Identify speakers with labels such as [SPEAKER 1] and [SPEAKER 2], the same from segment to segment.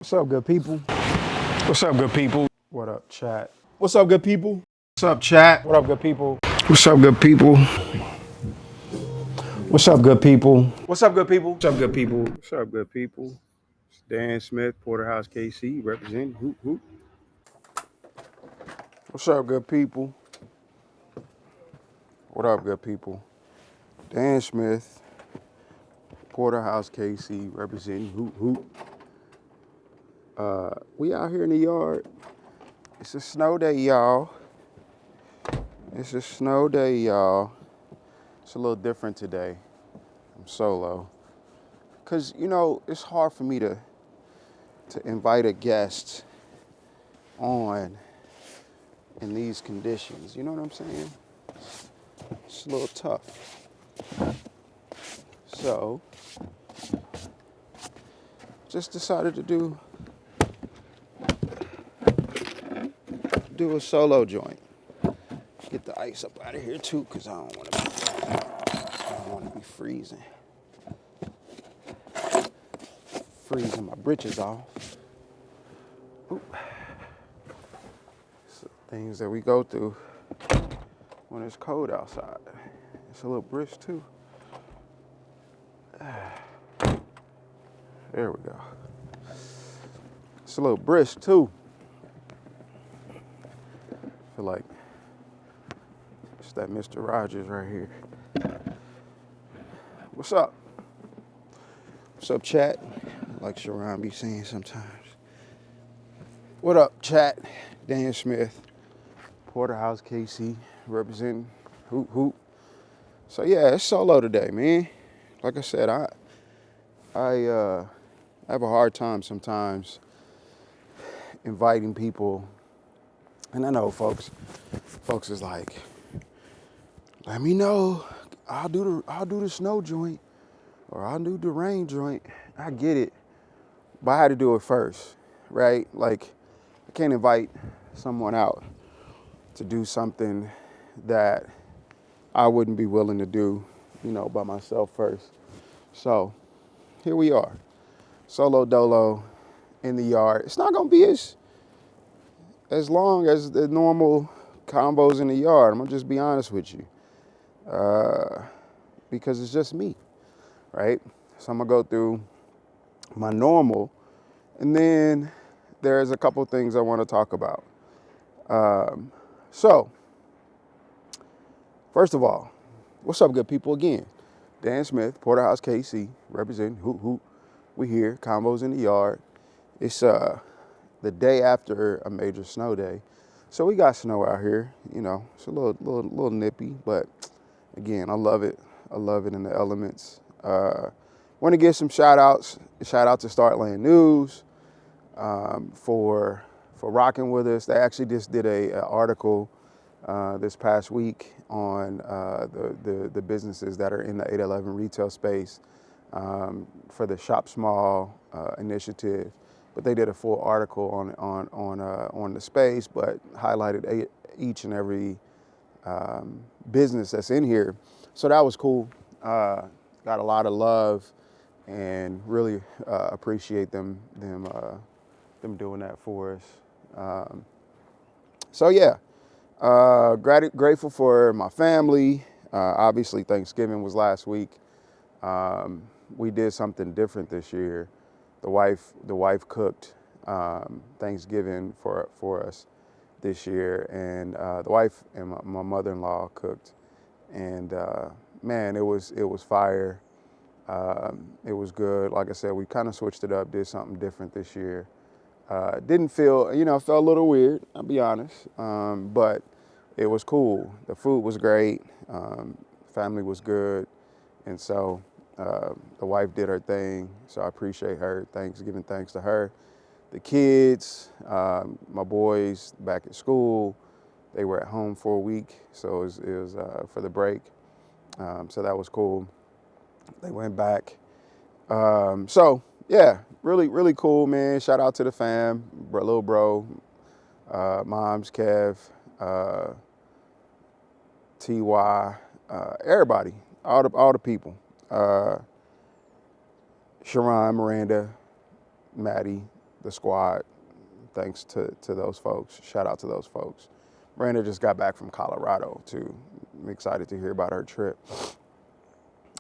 [SPEAKER 1] What's up, good people?
[SPEAKER 2] What's up, good people?
[SPEAKER 1] What up, chat?
[SPEAKER 2] What's up, good people?
[SPEAKER 1] What's up, chat?
[SPEAKER 2] What up, good people?
[SPEAKER 1] What's up, good people? What's up, good people?
[SPEAKER 2] What's up, good people?
[SPEAKER 1] What's up, good people? What's up, good people? It's Dan Smith, Porterhouse, KC, representing Hoop Hoop. What's up, good people? What up, good people? Dan Smith, Porterhouse, KC, representing Hoop Hoop. We out here in the yard. It's a snow day, y'all. It's a snow day, y'all. It's a little different today. I'm solo. Cause it's hard for me to invite a guest on in these conditions. You know what I'm saying? It's a little tough. So just decided to do a solo joint. Get the ice up out of here too, cause I don't want to be freezing my britches off. Oop. So things that we go through when it's cold outside. It's a little brisk too. There we go. It's a little brisk too. I feel like it's that Mr. Rogers right here. What's up? What's up, chat? Like Sharon be saying sometimes. What up, chat? Dan Smith, Porterhouse, KC, representing Hoop Hoop. So yeah, it's solo today, man. Like I said, I have a hard time sometimes inviting people, and I know folks is like, let me know, I'll do the snow joint, or I'll do the rain joint. I get it, but I had to do it first, right? Like, I can't invite someone out to do something that I wouldn't be willing to do, by myself first. So here we are, solo dolo in the yard. It's not gonna be as long as the normal combos in the yard. I'm gonna just be honest with you, because it's just me, right? So I'm gonna go through my normal, and then there's a couple things I want to talk about. So first of all, what's up, good people? Again, Dan Smith, Porterhouse, KC, representing Hoop Hoop. We here, combos in the yard. It's the day after a major snow day, so we got snow out here. It's a little nippy, but again, I love it. I love it in the elements. Want to give some shout outs. Shout out to Start Laying News for rocking with us. They actually just did a article this past week on the businesses that are in the 811 retail space for the Shop Small initiative. But they did a full article on the space, but highlighted each and every business that's in here. So that was cool. Got a lot of love, and really appreciate them doing that for us. So yeah, grateful for my family. Obviously, Thanksgiving was last week. We did something different this year. The wife cooked Thanksgiving for us this year, and the wife and my mother-in-law cooked, and man, it was fire. It was good. Like I said, we kind of switched it up, did something different this year. Didn't feel, felt a little weird, I'll be honest, but it was cool. The food was great. Family was good, and so the wife did her thing, so I appreciate her. Giving thanks to her. The kids, my boys back at school, they were at home for a week, so it was for the break. So that was cool. They went back. So yeah, really, really cool, man. Shout out to the fam, little bro, moms, Kev, TY, everybody, all the people. Sharon, Miranda, Maddie, the squad. Thanks to those folks. Shout out to those folks. Miranda just got back from Colorado too. I'm excited to hear about her trip.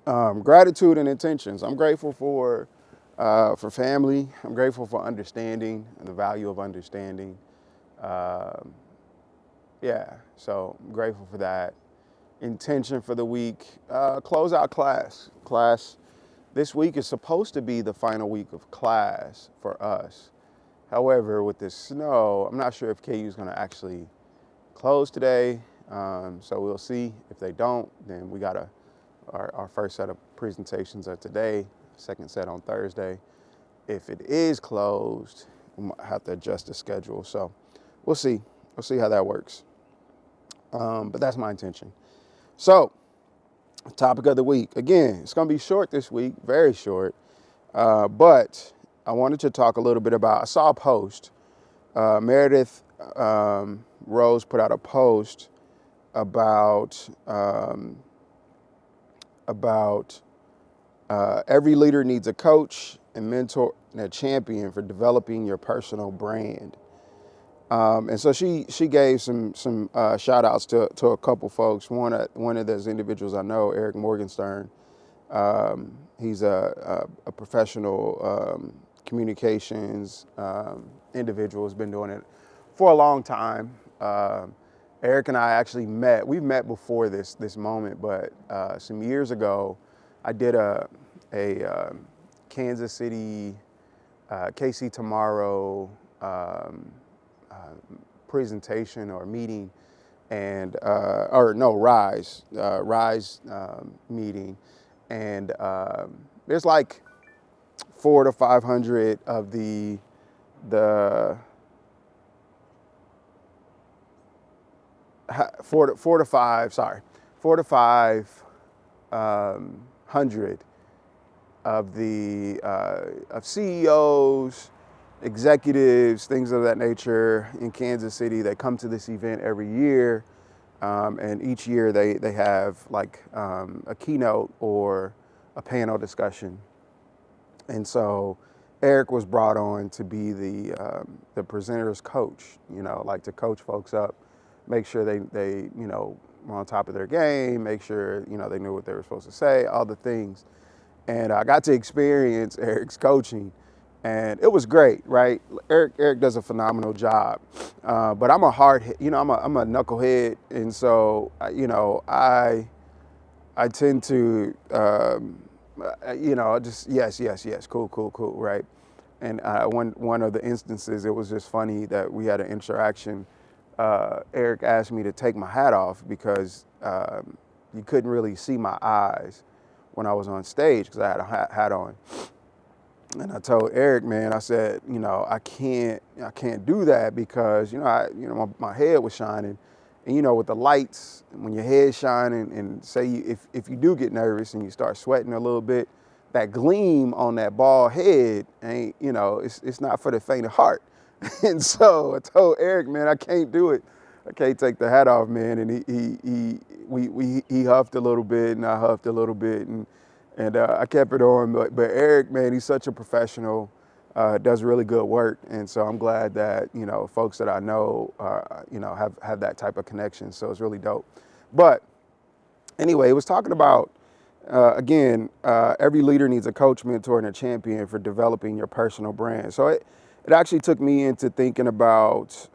[SPEAKER 1] Gratitude and intentions. I'm grateful for family. I'm grateful for understanding and the value of understanding. Yeah, so I'm grateful for that. Intention for the week, close out class. Class this week is supposed to be the final week of class for us. However, with this snow, I'm not sure if KU is going to actually close today. So we'll see. If they don't, then we got our first set of presentations are today, second set on Thursday. If it is closed, we might have to adjust the schedule. So we'll see. We'll see how that works. But that's my intention. So, topic of the week. Again, it's going to be short this week, very short. But I wanted to talk a little bit about, I saw a post. Meredith Rose put out a post about every leader needs a coach and mentor and a champion for developing your personal brand. And so she gave some shout outs to a couple folks. One of those individuals I know, Eric Morgenstern. He's a professional communications individual. Has been doing it for a long time. Eric and I actually met. We've met before this moment, but some years ago, I did a Kansas City KC Tomorrow presentation or meeting, and Rise meeting, and there's like 400 to 500 of the 400 of the of CEOs, executives, things of that nature in Kansas City. They come to this event every year, and each year they have like a keynote or a panel discussion. And so Eric was brought on to be the presenter's coach, like to coach folks up, make sure they were on top of their game, make sure, they knew what they were supposed to say, all the things. And I got to experience Eric's coaching, and it was great, right? Eric does a phenomenal job, but I'm a hard hit, I'm a knucklehead, and so I tend to just yes, cool, right? And one of the instances, it was just funny that we had an interaction. Eric asked me to take my hat off because you couldn't really see my eyes when I was on stage because I had a hat on. And I told Eric, man, I said, I can't do that because, my head was shining. And, with the lights, when your head's shining, and say if you do get nervous and you start sweating a little bit, that gleam on that bald head ain't, it's not for the faint of heart. And so I told Eric, man, I can't do it. I can't take the hat off, man. And he huffed a little bit, and I huffed a little bit, and I kept it on. But Eric, man, he's such a professional, does really good work, and so I'm glad that folks that I know, have that type of connection. So it's really dope. But anyway, it was talking about again, every leader needs a coach, mentor, and a champion for developing your personal brand. So it actually took me into thinking about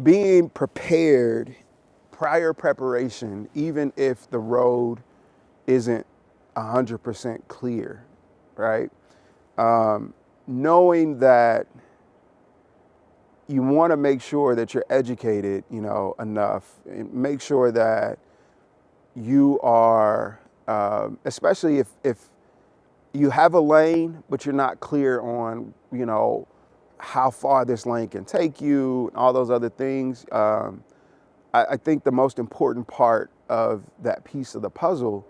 [SPEAKER 1] being prepared, prior preparation, even if the road isn't 100% clear, right? Knowing that you want to make sure that you're educated, enough, and make sure that you are, especially if you have a lane, but you're not clear on, how far this lane can take you, and all those other things. I think the most important part of that piece of the puzzle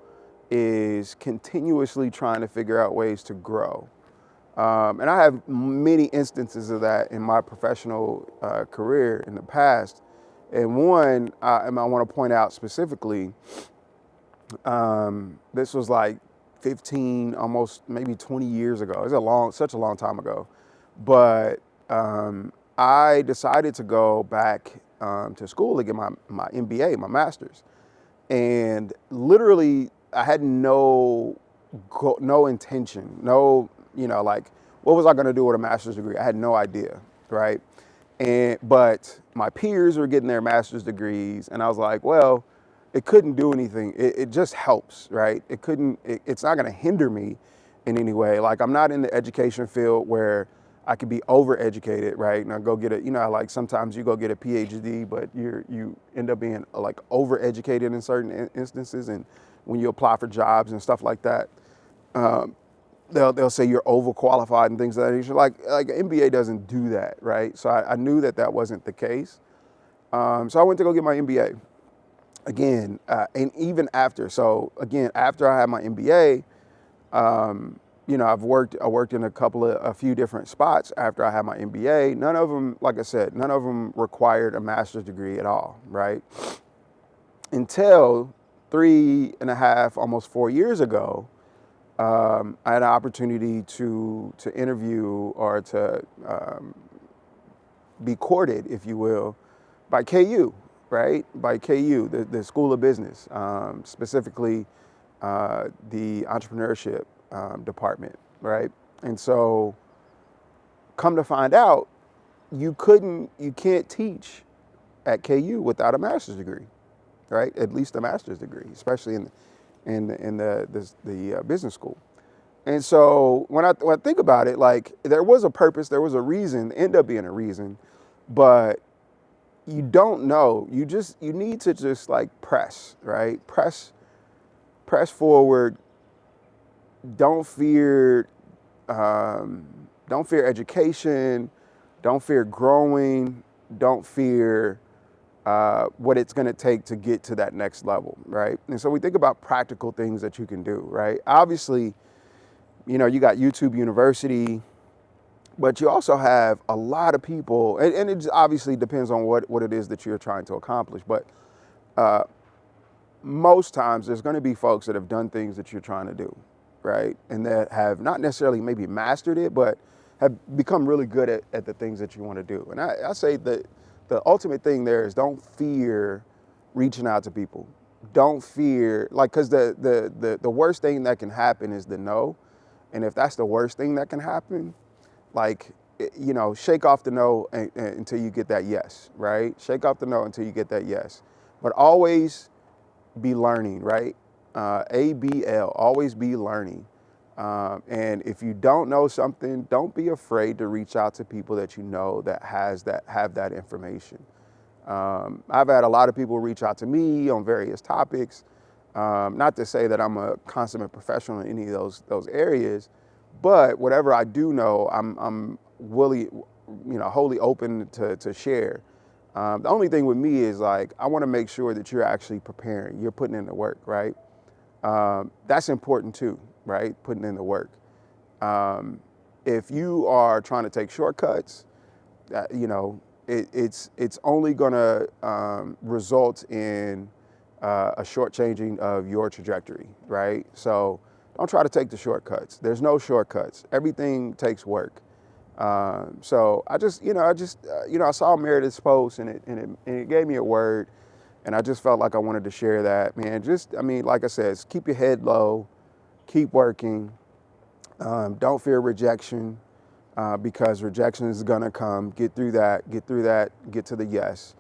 [SPEAKER 1] is continuously trying to figure out ways to grow. And I have many instances of that in my professional career in the past. And one, I want to point out specifically, this was like 15, almost maybe 20 years ago. It's such a long time ago. But I decided to go back to school to get my MBA, my master's. And literally, I had no intention, like, what was I going to do with a master's degree? I had no idea, right? But my peers were getting their master's degrees, and I was like, well, it couldn't do anything. It just helps, right? It's not going to hinder me in any way. Like, I'm not in the education field where I could be overeducated, right? And I go get like sometimes you go get a PhD, but you end up being like overeducated in certain instances. And when you apply for jobs and stuff like that, they'll say you're overqualified and things of that nature. Like MBA doesn't do that, right? So I knew that wasn't the case. So I went to go get my MBA again, and even after. So again, after I had my MBA, I worked in a few different spots after I had my MBA. None of them, like I said, none of them required a master's degree at all, right? Until 3.5, almost 4 years ago, I had an opportunity to interview or to be courted, if you will, by KU, right? By KU, the School of Business, specifically the entrepreneurship department, right? And so, come to find out, you can't teach at KU without a master's degree, right? At least a master's degree, especially in the business school. And so when I think about it, like, there was a purpose, there was a reason, ended up being a reason, but you don't know. You need to just like press, right? Press forward. Don't fear education. Don't fear growing. Don't fear what it's going to take to get to that next level, right? And so we think about practical things that you can do, right? Obviously, you got YouTube University, but you also have a lot of people, and it obviously depends on what it is that you're trying to accomplish. But most times there's going to be folks that have done things that you're trying to do, right? And that have not necessarily maybe mastered it, but have become really good at the things that you want to do. And I say that the ultimate thing there is don't fear reaching out to people. Don't fear, like, because the worst thing that can happen is the no. And if that's the worst thing that can happen, like, shake off the no until you get that yes, right? Shake off the no until you get that yes. But always be learning, right? ABL, always be learning. And if you don't know something, don't be afraid to reach out to people that you know that have that information. I've had a lot of people reach out to me on various topics. Not to say that I'm a consummate professional in any of those areas, but whatever I do know, I'm wholly open to share. The only thing with me is, like, I want to make sure that you're actually preparing, you're putting in the work, right? That's important too, right? Putting in the work. If you are trying to take shortcuts, it's only going to result in a shortchanging of your trajectory, right? So don't try to take the shortcuts. There's no shortcuts. Everything takes work. So I saw Meredith's post, and it gave me a word, and I just felt like I wanted to share that, man. Like I said, keep your head low, keep working. Don't fear rejection, because rejection is gonna come. Get through that, get to the yes.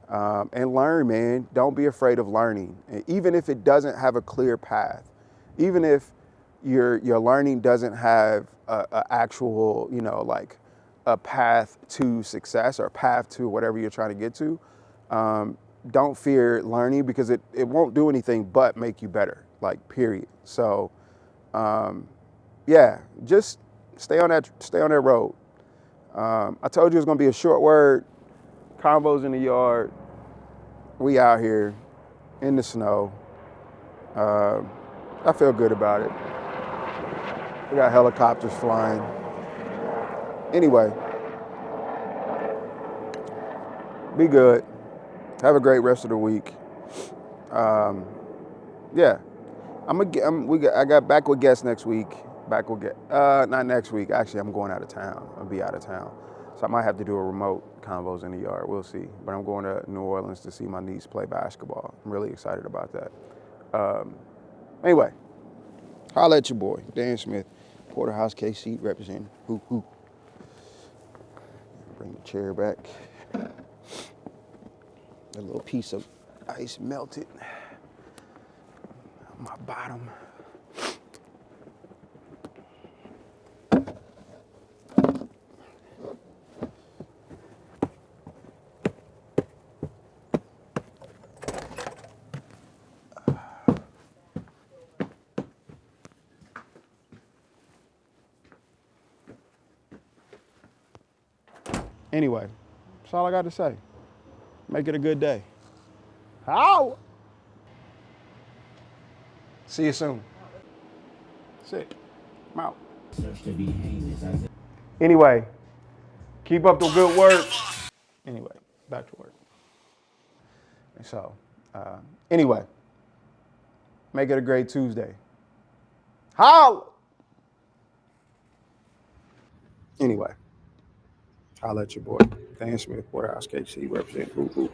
[SPEAKER 1] And learn, man. Don't be afraid of learning. Even if it doesn't have a clear path, even if your learning doesn't have a actual, like a path to success or a path to whatever you're trying to get to, don't fear learning, because it won't do anything but make you better, like, period. So, just stay on that road. I told you it was gonna be a short word. Convos in the yard. We out here in the snow. I feel good about it. We got helicopters flying. Anyway, be good. Have a great rest of the week. Yeah, I got back with guests next week. Not next week. Actually, I'm going out of town. I'll be out of town, so I might have to do a remote convos in the yard. We'll see. But I'm going to New Orleans to see my niece play basketball. I'm really excited about that. Anyway, holla at your boy, Dan Smith, Porterhouse KC representing. Hoop hoop. Bring the chair back. A little piece of ice melted on my bottom. Anyway, that's all I got to say. Make it a good day. How? See you soon. Sit. I'm out. Anyway, keep up the good work. Anyway, back to work. And so, anyway, make it a great Tuesday. How? Anyway, I'll let your boy, Dan Smith, Porterhouse KC, represent. Hoop, hoop.